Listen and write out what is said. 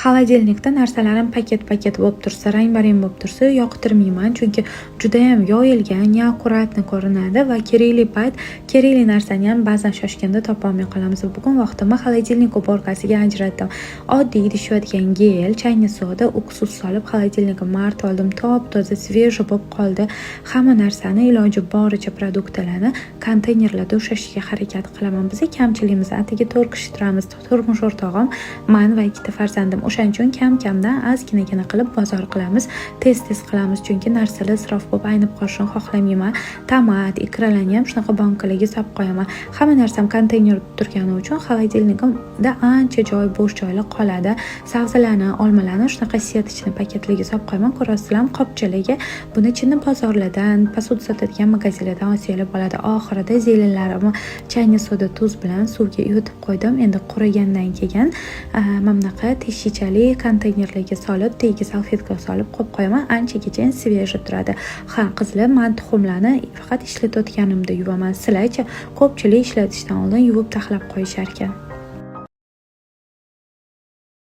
Xolodilnikda narsalarim paket-paket bo'lib tursa, rang-barang bo'lib tursa, yoqtirmayman, chunki juda ham yoyilgan, neakkuratni ko'rinadi va kerakli narsani ham ba'zan shoshganda topa olmay qolamiz. Bugun vaqtimni xolodilnik uborkasiga ajratdim. Oddiy idish yuvadigan gel, chayni soda, uksus solib xolodilnikka mart oldim. Top-toza, sveji bo'lib qoldi. Hamma narsani iloji boricha produktlarni konteynerlarda ushashga harakat qilaman. Biz kamchiligimiz atigi 4 kishi turamiz. Turmush o'rtog'im, men va 2 farzandim. O'shaning uchun kam-kamdan ozgina qilib bozor qilamiz. Tez qilamiz, chunki narsalar isrof bo'lib aynib qolishini xohlamayman. Tomat, ikralarni ham shunaqa bankalarga solib qo'yaman. Hamma narsam konteynerda turgani uchun xolodilnikimda ancha joy, bo'sh joylar qoladi. Sabzilarni, olmalarni shunaqa siyatichni paketlarga solib qo'yaman. Ko'rasizlar, qopchalarga buni ichini bozorlardan, posud sotadigan magazinlardan olsanglar bo'ladi. Oxirida zelenlarimni chayni soda, tuz bilan suvga yutib qo'ydim. Endi qurigandan keyin mamnaqa teshichali konteynerlarga solib, tagiga salfetka solib qo'yib qo'yaman. Anchagacha sveji turadi. Ha, qizlar, men tuxumlarni faqat ishlatayotganimda yuvaman. Sizlarchi ko'pchilik ishlatishdan oldin yuvib taxlab qo'yishar ekan.